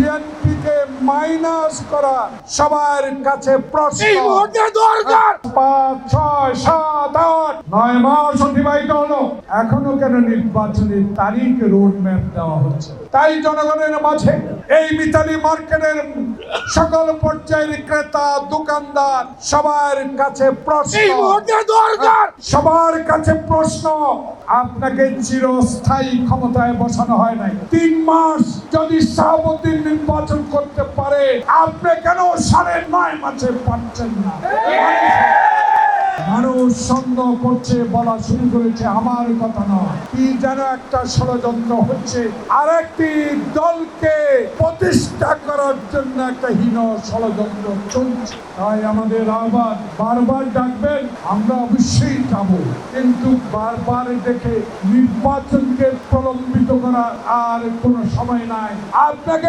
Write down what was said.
বিএনপিকে মাইনাস করা সবার কাছে প্রশ্ন। 5, 6, 7, 8, 9 মাস অতিবাহিত হলো, এখনো কেন নির্বাচনের তারিখ রোড ম্যাপ দেওয়া হচ্ছে? তাই জনগণের মাঝে এই মিতালি মার্কেটের সকল পর্যায়ের ক্রেতা দোকানদার সবার কাছে প্রশ্ন, সবার কাছে প্রশ্ন। আপনাকে চিরস্থায়ী ক্ষমতায় বসানো হয় নাই। 3 মাস যদি শাহাবুদ্দিন নির্বাচন করতে পারে, আপনি কেন 9.5 মাসে পারছেন না? মানুষ সন্দেহ করছে, বলা শুরু করেছে আমার কথা নয়, কি যেন একটা ষড়যন্ত্র হচ্ছে, আরেকটি দলকে প্রতিষ্ঠা করার জন্য একটা হীন ষড়যন্ত্র চলছে। তাই আমাদের আহ্বান, বারবার ডাকবেন, আমরা অবশ্যই যাবো, কিন্তু বারবার দেখে নির্বাচনকে প্রলম্বিত করার আর কোনো সময় নাই। আপনাকে